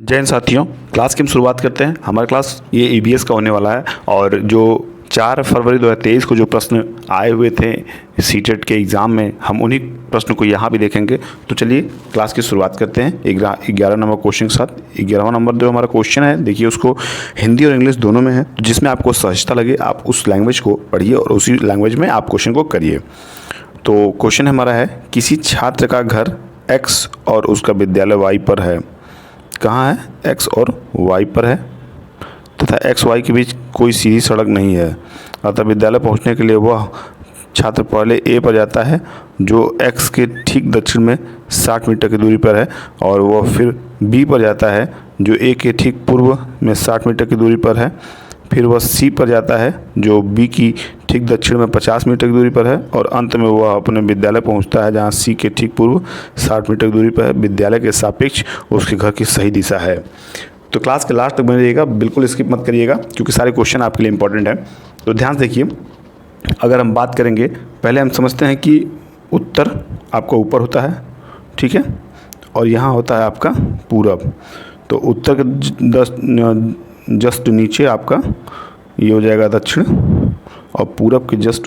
जय हिंद साथियों, क्लास की हम शुरुआत करते हैं। हमारा क्लास ये ईबीएस का होने वाला है और जो 4 फरवरी 2023 को जो प्रश्न आए हुए थे सीटेट के एग्ज़ाम में, हम उन्हीं प्रश्न को यहाँ भी देखेंगे। तो चलिए क्लास की शुरुआत करते हैं 11 नंबर क्वेश्चन के साथ। 11वां नंबर जो हमारा क्वेश्चन है, देखिए उसको हिंदी और इंग्लिश दोनों में है। जिसमें आपको सहजता लगे आप उस लैंग्वेज को पढ़िए और उसी लैंग्वेज में आप क्वेश्चन को करिए। तो क्वेश्चन हमारा है, किसी छात्र का घर एक्स और उसका विद्यालय वाई पर है। कहाँ है? एक्स और वाई पर है तथा एक्स वाई के बीच कोई सीधी सड़क नहीं है। अतः विद्यालय पहुंचने के लिए वह छात्र पहले ए पर जाता है जो एक्स के ठीक दक्षिण में 60 मीटर की दूरी पर है, और वह फिर बी पर जाता है जो ए के ठीक पूर्व में 60 मीटर की दूरी पर है। फिर वह सी पर जाता है जो बी की ठीक दक्षिण में 50 मीटर की दूरी पर है, और अंत में वह अपने विद्यालय पहुंचता है जहां सी के ठीक पूर्व 60 मीटर की दूरी पर है। विद्यालय के सापेक्ष उसके घर की सही दिशा है। तो क्लास के लास्ट तक बने रहिएगा, बिल्कुल स्किप मत करिएगा क्योंकि सारे क्वेश्चन आपके लिए इंपॉर्टेंट है। तो ध्यान से देखिए, अगर हम बात करेंगे, पहले हम समझते हैं कि उत्तर आपका ऊपर होता है, ठीक है, और यहाँ होता है आपका पूरब। तो उत्तर के जस्ट नीचे आपका ये हो जाएगा दक्षिण, और पूरब के जस्ट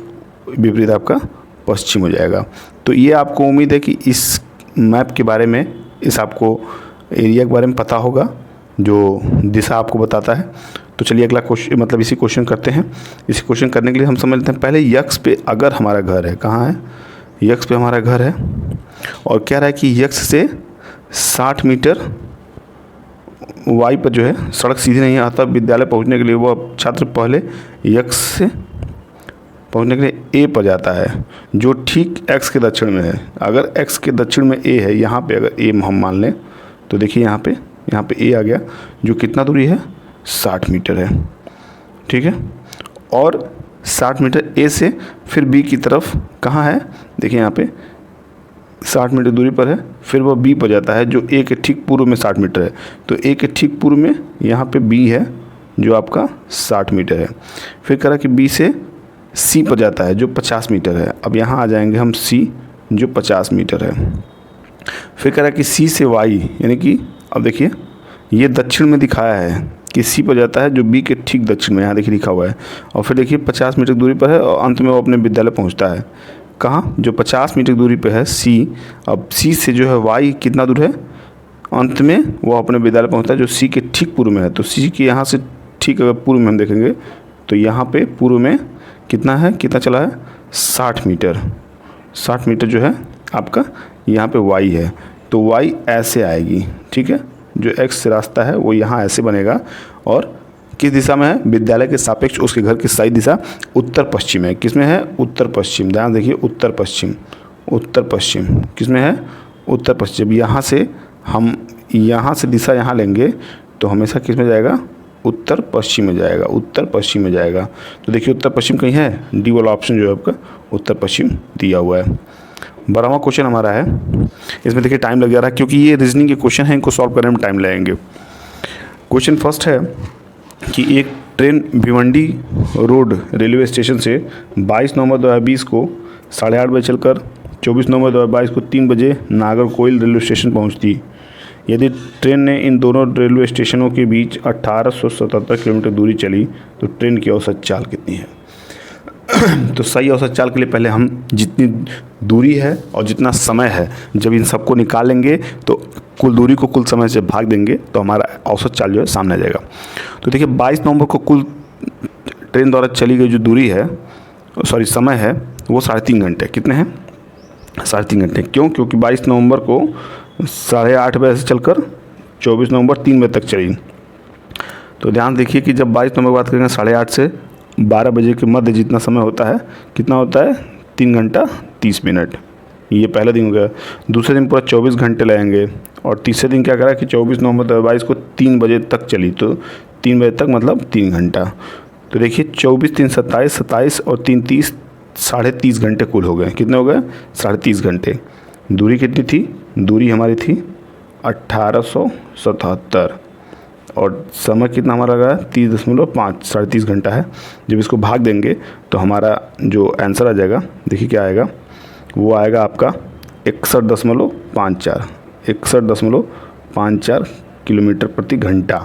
विपरीत आपका पश्चिम हो जाएगा। तो ये आपको उम्मीद है कि इस मैप के बारे में, इस आपको एरिया के बारे में पता होगा जो दिशा आपको बताता है। तो चलिए अगला क्वेश्चन, मतलब इसी क्वेश्चन करते हैं। इसी क्वेश्चन करने के लिए हम समझ लेते हैं पहले यक्स पे अगर हमारा घर है। कहाँ है? यक्स पे हमारा घर है और कह रहा है कि यक्स से 60 मीटर वाई पर जो है सड़क सीधी नहीं आता। विद्यालय पहुंचने के लिए वह छात्र पहले यक्स से पहुंचने के लिए ए पर जाता है जो ठीक एक्स के दक्षिण में है। अगर एक्स के दक्षिण में ए है, यहाँ पे अगर ए हम मान लें तो देखिए यहाँ पे ए आ गया जो कितना दूरी है? 60 मीटर है, ठीक है। और 60 मीटर ए से फिर बी की तरफ कहाँ है? देखिए यहाँ पे 60 मीटर दूरी पर है। फिर वह बी पर जाता है जो ए के ठीक पूर्व में 60 मीटर है। तो ए के ठीक पूर्व में यहाँ पे बी है जो आपका 60 मीटर है। फिर कह रहा कि बी से सी पर जाता है जो 50 मीटर है। अब यहाँ आ जाएंगे हम सी जो 50 मीटर है। फिर कह रहा कि सी से वाई, यानी कि अब देखिए ये दक्षिण में दिखाया है कि सी पर जाता है जो बी के ठीक दक्षिण में, यहाँ देखिए लिखा हुआ है। और फिर देखिए 50 मीटर की दूरी पर है और अंत में वो अपने विद्यालय पहुँचता है। कहाँ? जो 50 मीटर की दूरी पे है सी। अब सी से जो है वाई कितना दूर है? अंत में वो अपने विद्यालय पहुंचता है जो सी के ठीक पूर्व में है। तो सी के यहाँ से ठीक अगर पूर्व में हम देखेंगे तो यहाँ पे पूर्व में कितना है, कितना चला है? 60 मीटर। 60 मीटर जो है आपका यहाँ पे वाई है। तो वाई ऐसे आएगी, ठीक है। जो एक्स से रास्ता है वो यहाँ ऐसे बनेगा और किस दिशा में है? विद्यालय के सापेक्ष उसके घर की सही दिशा उत्तर पश्चिम है। किस में है? उत्तर पश्चिम। ध्यान देखिए, उत्तर पश्चिम। उत्तर पश्चिम किस में है? उत्तर पश्चिम। यहाँ से हम यहाँ से दिशा यहाँ लेंगे तो हमेशा किस में जाएगा? उत्तर पश्चिम में जाएगा। उत्तर पश्चिम में जाएगा। तो देखिए उत्तर पश्चिम कहीं है? डी वाला ऑप्शन जो है आपका उत्तर पश्चिम दिया हुआ है। 12वां क्वेश्चन हमारा है, इसमें देखिए टाइम लग जा रहा है क्योंकि ये रीजनिंग के क्वेश्चन हैं, इनको सॉल्व करने में टाइम लगेंगे। क्वेश्चन फर्स्ट है कि एक train Bhiwandi road railway station से 22 नवंबर 2020 को 8:30 बजे चलकर 24 नवंबर 2022 को 3 बजे नागरकोइल रेलवे स्टेशन पहुंचती। यदि ट्रेन ने इन दोनों रेलवे स्टेशनों के बीच 1877 किलोमीटर दूरी चली तो ट्रेन की औसत चाल कितनी है? तो सही औसत चाल के लिए पहले हम जितनी दूरी है और जितना समय है, जब इन सबको निकालेंगे तो कुल दूरी को कुल समय से भाग देंगे तो हमारा औसत चाल जो है सामने आ जाएगा। तो देखिए 22 नवंबर को कुल ट्रेन द्वारा चली गई जो दूरी है, समय है, वो 3.5 घंटे। कितने हैं? 3.5 घंटे। क्यों? क्योंकि 22 नवंबर को 8:30 बजे से चलकर 24 नवंबर 3 बजे तक चली। तो ध्यान देखिए कि जब 22 नवंबर की बात करेंगे 8:30 से 12 बजे के मध्य जितना समय होता है, कितना होता है? 3 घंटा 30 मिनट। ये पहला दिन हो गया। दूसरे दिन पूरा 24 घंटे लगेंगे और तीसरे दिन क्या करा कि 24 नवंबर 2022 को 3 बजे तक चली। तो 3 बजे तक मतलब 3 घंटा। तो देखिए 24 3 27, 27 और 3 30, 30.5 घंटे कुल हो गए। कितने हो गए? 30.5 घंटे। दूरी कितनी थी? दूरी हमारी थी 1877 और समय कितना हमारा लगा? 30.5, 30.5 घंटा है। जब इसको भाग देंगे तो हमारा जो आंसर आ जाएगा, देखिए क्या आएगा, वो आएगा आपका 61.54। 61.54 किलोमीटर प्रति घंटा,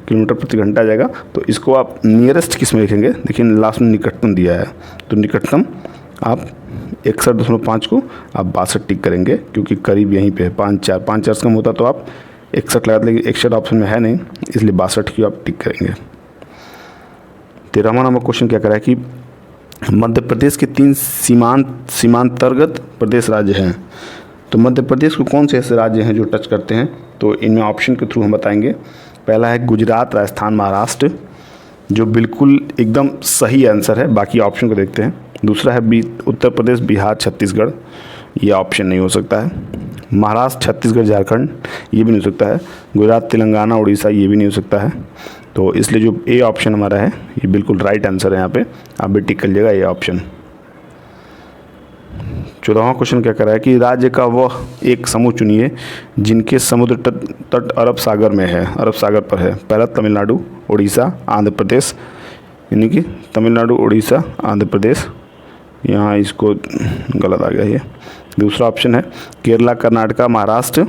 किलोमीटर प्रति घंटा आ जाएगा। तो इसको आप नियरेस्ट किस में लिखेंगे, देखिए लास्ट में निकटतम दिया है, तो निकटतम आप 61.5 को आप 62 टिक करेंगे, क्योंकि करीब यहीं पे है। 5 4 कम होता तो आप 61 लगा, लेकिन 61 ऑप्शन में है नहीं, इसलिए 62 की आप टिक करेंगे। 13वां नंबर क्वेश्चन क्या करा है कि मध्य प्रदेश के 3 सीमांतर्गत प्रदेश राज्य हैं। तो मध्य प्रदेश को कौन से ऐसे राज्य हैं जो टच करते हैं, तो इनमें ऑप्शन के थ्रू हम बताएंगे। पहला है गुजरात, राजस्थान, महाराष्ट्र, जो बिल्कुल एकदम सही आंसर है। बाकी ऑप्शन को देखते हैं। दूसरा है उत्तर प्रदेश, बिहार, छत्तीसगढ़, ये ऑप्शन नहीं हो सकता है। महाराष्ट्र, छत्तीसगढ़, झारखंड, ये भी नहीं हो सकता है। गुजरात, तेलंगाना, उड़ीसा, ये भी नहीं हो सकता है। तो इसलिए जो ए ऑप्शन हमारा है ये बिल्कुल राइट आंसर है। यहाँ पे आप भी टिक कर लीजिएगा ए ऑप्शन। 14वां क्वेश्चन क्या कर रहा है कि राज्य का वह एक समूह चुनिए जिनके समुद्र तट अरब सागर में है, अरब सागर पर है। पहला तमिलनाडु, उड़ीसा, आंध्र प्रदेश, यानी कि तमिलनाडु, उड़ीसा, आंध्र प्रदेश, यहाँ इसको गलत आ गया ये। दूसरा ऑप्शन है केरला, कर्नाटका, महाराष्ट्र।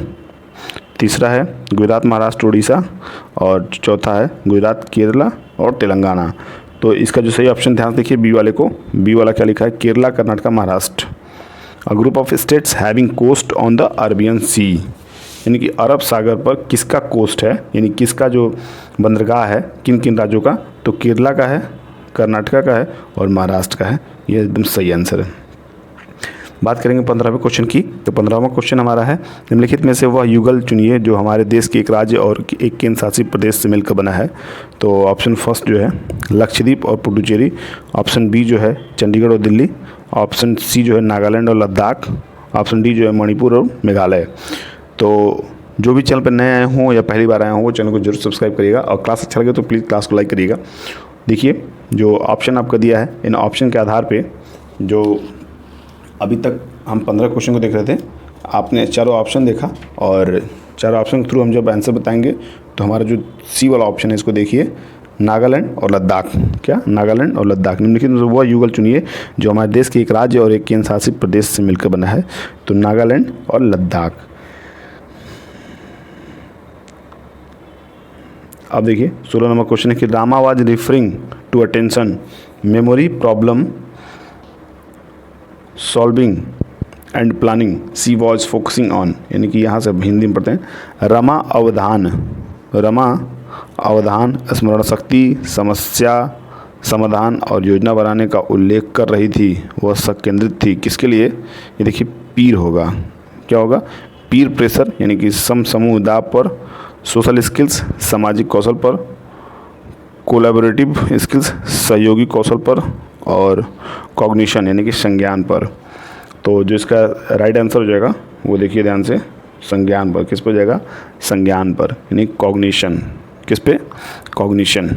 तीसरा है गुजरात, महाराष्ट्र, उड़ीसा, और चौथा है गुजरात, केरला और तेलंगाना। तो इसका जो सही ऑप्शन ध्यान से देखिए बी वाले को, बी वाला क्या लिखा है, Kerala, Karnataka, Maharashtra. A group of states having coast on the Arabian sea, यानी कि अरब सागर पर किसका कोस्ट है, यानी किसका जो बंदरगाह है, किन किन राज्यों का, तो केरला का है, कर्नाटका का है और महाराष्ट्र का है। ये एकदम सही आंसर है। बात करेंगे 15वें क्वेश्चन की। तो 15वां क्वेश्चन हमारा है निम्नलिखित में से वह युगल चुनिए जो हमारे देश के एक राज्य और एक केंद्र शासित प्रदेश से मिलकर बना है। तो ऑप्शन फर्स्ट जो है लक्षद्वीप और पुडुचेरी, ऑप्शन बी जो है चंडीगढ़ और दिल्ली, ऑप्शन सी जो है नागालैंड और लद्दाख, ऑप्शन डी जो है मणिपुर और मेघालय। तो जो भी चैनल पर नए आए हों या पहली बार आए हों वो चैनल को जरूर सब्सक्राइब करिएगा, और क्लास अच्छा लगे तो प्लीज़ क्लास को लाइक करिएगा। देखिए जो ऑप्शन आपका दिया है, इन ऑप्शन के आधार पे जो अभी तक हम 15 क्वेश्चन को देख रहे थे, आपने चारों ऑप्शन देखा, और चारों ऑप्शन के थ्रू हम जब आंसर बताएंगे तो हमारा जो सी वाला ऑप्शन है इसको देखिए, नागालैंड और लद्दाख। क्या, नागालैंड और लद्दाख। निम्नलिखित में वह युगल चुनिए जो हमारे देश के एक राज्य और एक केंद्र शासित प्रदेश से मिलकर बना है। तो नागालैंड और लद्दाख। अब देखिए 16 नंबर क्वेश्चन है कि Rama was referring to attention, memory problem solving and planning, she was focusing on, यानी कि यहाँ से हिंदी में पढ़ते हैं। रमा अवधान स्मरण शक्ति, समस्या समाधान और योजना बनाने का उल्लेख कर रही थी। वह संकेंद्रित थी किसके लिए, ये देखिए पीर होगा, क्या होगा, पीर प्रेशर, यानी कि समूह दाब पर, सोशल स्किल्स सामाजिक कौशल पर, कोलैबोरेटिव स्किल्स सहयोगी कौशल पर, और कॉग्निशन यानी कि संज्ञान पर। तो जो इसका राइट आंसर हो जाएगा वो देखिए ध्यान से, संज्ञान पर। किस पर जाएगा, संज्ञान पर, यानी कॉग्निशन। किस पे, कॉग्निशन।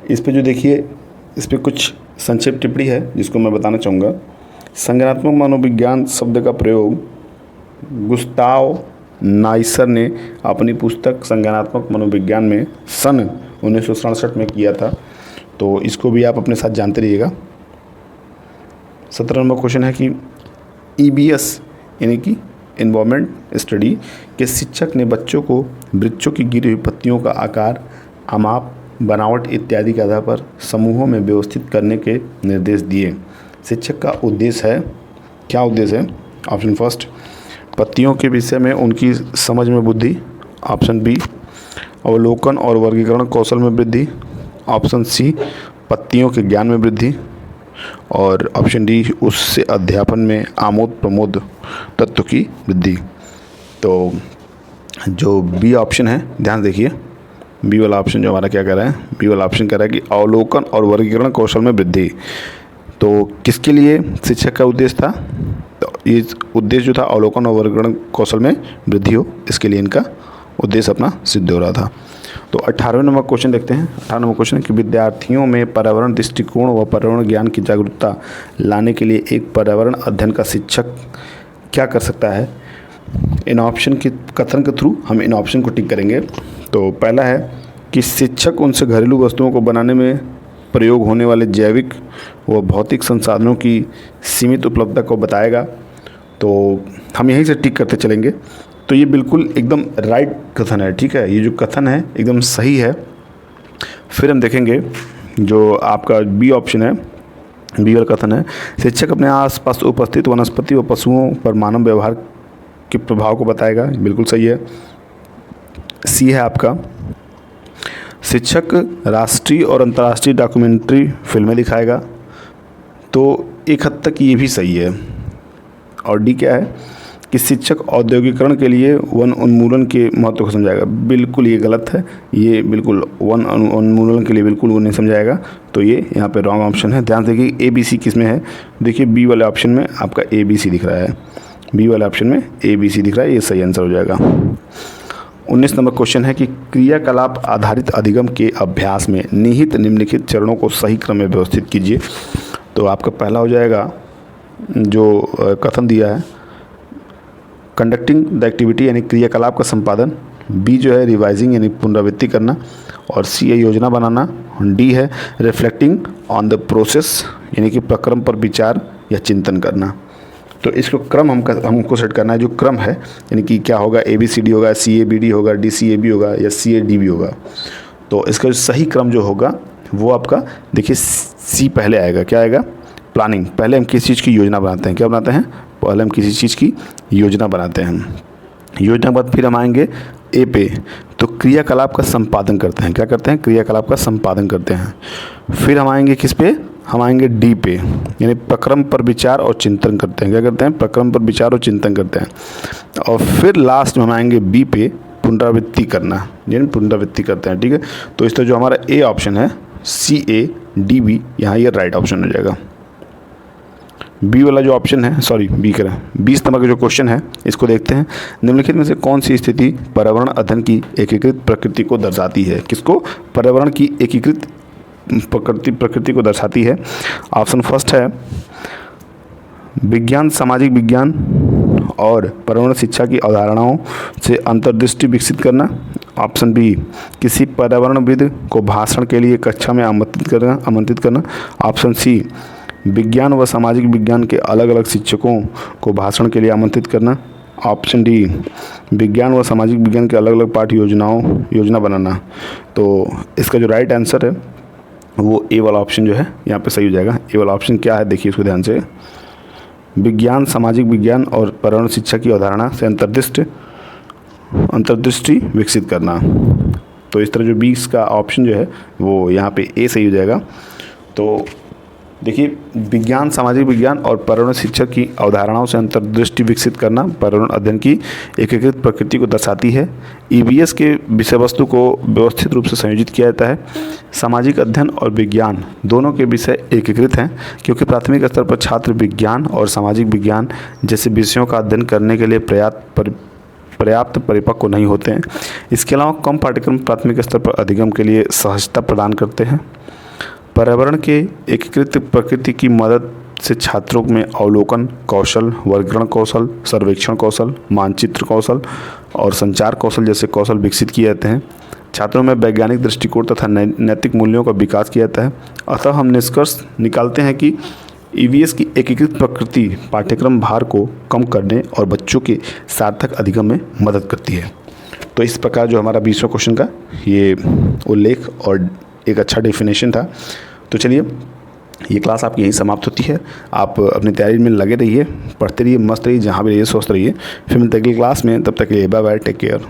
इस पे जो देखिए इस पे कुछ संक्षिप्त टिप्पणी है जिसको मैं बताना चाहूँगा। संज्ञानात्मक मनोविज्ञान शब्द का प्रयोग गुस्ताव नाइसर ने अपनी पुस्तक संज्ञानात्मक मनोविज्ञान में सन 1967 में किया था। तो इसको भी आप अपने साथ जानते रहिएगा। 17 नंबर क्वेश्चन है कि EBS यानी कि एनवायरनमेंट स्टडी के शिक्षक ने बच्चों को वृक्षों की गिरी हुई पत्तियों का आकार, आमाप, बनावट इत्यादि के आधार पर समूहों में व्यवस्थित करने के निर्देश दिए। शिक्षक का उद्देश्य है, क्या उद्देश्य है, ऑप्शन फर्स्ट पत्तियों के विषय में उनकी समझ में वृद्धि, ऑप्शन बी अवलोकन और वर्गीकरण कौशल में वृद्धि, ऑप्शन सी पत्तियों के ज्ञान में वृद्धि, और ऑप्शन डी उससे अध्यापन में आमोद प्रमोद तत्व की वृद्धि। तो जो बी ऑप्शन है ध्यान देखिए, बी वाला ऑप्शन जो हमारा क्या कह रहा है, बी वाला ऑप्शन कह रहा है कि अवलोकन और वर्गीकरण कौशल में वृद्धि। तो किसके लिए शिक्षक का उद्देश्य था, तो ये उद्देश्य जो था अवलोकन और वर्गीकरण कौशल में वृद्धि हो, इसके लिए इनका उद्देश्य अपना सिद्ध हो रहा था। तो 18वें नंबर क्वेश्चन देखते हैं। 18 नंबर क्वेश्चन है कि विद्यार्थियों में पर्यावरण दृष्टिकोण व पर्यावरण ज्ञान की जागरूकता लाने के लिए एक पर्यावरण अध्ययन का शिक्षक क्या कर सकता है। इन ऑप्शन के कथन के थ्रू हम इन ऑप्शन को टिक करेंगे। तो पहला है कि शिक्षक उनसे घरेलू वस्तुओं को बनाने में प्रयोग होने वाले जैविक व भौतिक संसाधनों की सीमित उपलब्धता को बताएगा। तो हम यहीं से टिक करते चलेंगे। तो ये बिल्कुल एकदम राइट कथन है, ठीक है, ये जो कथन है एकदम सही है। फिर हम देखेंगे जो आपका बी ऑप्शन है, बी वाला कथन है, शिक्षक अपने आसपास उपस्थित वनस्पति व पशुओं पर मानव व्यवहार के प्रभाव को बताएगा, बिल्कुल सही है। सी है आपका, शिक्षक राष्ट्रीय और अंतर्राष्ट्रीय डॉक्यूमेंट्री फिल्में दिखाएगा, तो एक हद तक ये भी सही है। और डी क्या है कि शिक्षक औद्योगिकरण के लिए वन उन्मूलन के महत्व को समझाएगा, बिल्कुल ये गलत है, ये बिल्कुल वन उन्मूलन के लिए बिल्कुल वो नहीं समझाएगा, तो ये यहाँ पे रॉन्ग ऑप्शन है। ध्यान देखिए ए बी सी किस में है, देखिए बी वाले ऑप्शन में आपका ए बी सी दिख रहा है, बी वाले ऑप्शन में ए बी सी दिख रहा है, ये सही आंसर हो जाएगा। 19 नंबर क्वेश्चन है कि क्रियाकलाप आधारित अधिगम के अभ्यास में निहित निम्नलिखित चरणों को सही क्रम में व्यवस्थित कीजिए। तो आपका पहला हो जाएगा जो कथन दिया है, कंडक्टिंग द एक्टिविटी यानी क्रियाकलाप का संपादन, बी जो है रिवाइजिंग यानी पुनरावृत्ति करना, और सी है योजना बनाना, डी है रिफ्लेक्टिंग ऑन द प्रोसेस यानी कि प्रक्रम पर विचार या चिंतन करना। तो इसको क्रम हमको सेट करना है, जो क्रम है यानी कि क्या होगा, ए बी सी डी होगा, सी ए बी डी होगा, डी सी ए बी होगा या सी ए डी बी होगा। तो इसका जो सही क्रम जो होगा वो आपका देखिए सी पहले आएगा, क्या आएगा, प्लानिंग। पहले हम किसी चीज़ की योजना बनाते हैं, क्या बनाते हैं, पहले हम किसी चीज़ की योजना बनाते हैं, योजना के बाद फिर हम आएंगे ए पे, तो क्रियाकलाप का संपादन करते हैं, क्या करते हैं, क्रियाकलाप का संपादन करते हैं। फिर हम आएंगे किस पे, हम आएंगे डी पे, यानी प्रक्रम पर विचार और चिंतन करते हैं, क्या करते हैं, प्रक्रम पर विचार और चिंतन करते हैं। और फिर लास्ट में हम आएंगे बी पे, पुनरावृत्ति करना, यानी पुनरावृत्ति करते हैं, ठीक है। तो इस तरह जो हमारा ए ऑप्शन है सी ए डी बी, यहाँ ये राइट ऑप्शन हो जाएगा। बी वाला जो ऑप्शन है, सॉरी बी करें, 20 नंबर का जो क्वेश्चन है इसको देखते हैं। निम्नलिखित में से कौन सी स्थिति पर्यावरण अध्ययन की एकीकृत प्रकृति को दर्शाती है, किसको, पर्यावरण की एकीकृत प्रकृति को दर्शाती है। ऑप्शन फर्स्ट है विज्ञान, सामाजिक विज्ञान और पर्यावरण शिक्षा की अवधारणाओं से अंतर्दृष्टि विकसित करना। ऑप्शन बी किसी पर्यावरणविद को भाषण के लिए कक्षा में आमंत्रित करना। ऑप्शन सी विज्ञान व सामाजिक विज्ञान के अलग अलग शिक्षकों को भाषण के लिए आमंत्रित करना। ऑप्शन डी विज्ञान व सामाजिक विज्ञान के अलग अलग पाठ योजना बनाना। तो इसका जो राइट आंसर है वो ए वाला ऑप्शन जो है यहाँ पे सही हो जाएगा। ए वाला ऑप्शन क्या है देखिए इसको ध्यान से, विज्ञान, सामाजिक विज्ञान और पर्यावरण शिक्षा की अवधारणा से अंतर्दृष्टि विकसित करना। तो इस तरह जो 20 का ऑप्शन जो है वो यहाँ पे ए सही हो जाएगा। तो देखिए विज्ञान, सामाजिक विज्ञान और पर्यावरण शिक्षा की अवधारणाओं से अंतर्दृष्टि विकसित करना पर्यावरण अध्ययन की एकीकृत प्रकृति को दर्शाती है। ईवीएस के विषय वस्तु को व्यवस्थित रूप से संयोजित किया जाता है। सामाजिक अध्ययन और विज्ञान दोनों के विषय एकीकृत हैं क्योंकि प्राथमिक स्तर पर छात्र विज्ञान और सामाजिक विज्ञान जैसे विषयों का अध्ययन करने के लिए पर्याप्त परिपक्व नहीं होते हैं। इसके अलावा कम पाठ्यक्रम प्राथमिक स्तर पर अधिगम के लिए सहजता प्रदान करते हैं। पर्यावरण के एकीकृत प्रकृति की मदद से छात्रों में अवलोकन कौशल, वर्गीकरण कौशल, सर्वेक्षण कौशल, मानचित्र कौशल और संचार कौशल जैसे कौशल विकसित किए जाते हैं। छात्रों में वैज्ञानिक दृष्टिकोण तथा नैतिक मूल्यों का विकास किया जाता है। अतः हम निष्कर्ष निकालते हैं कि ईवीएस की एकीकृत प्रकृति पाठ्यक्रम भार को कम करने और बच्चों के सार्थक अधिगम में मदद करती है। तो इस प्रकार जो हमारा 20वां क्वेश्चन का ये उल्लेख और एक अच्छा डेफिनेशन था। तो चलिए ये क्लास आपकी यहीं समाप्त होती है। आप अपनी तैयारी में लगे रहिए, पढ़ते रहिए, मस्त रहिए, जहाँ भी रहिए स्वस्थ रहिए। फिर मिलते हैं अगली क्लास में, तब तक के लिए बाय बाय, टेक केयर।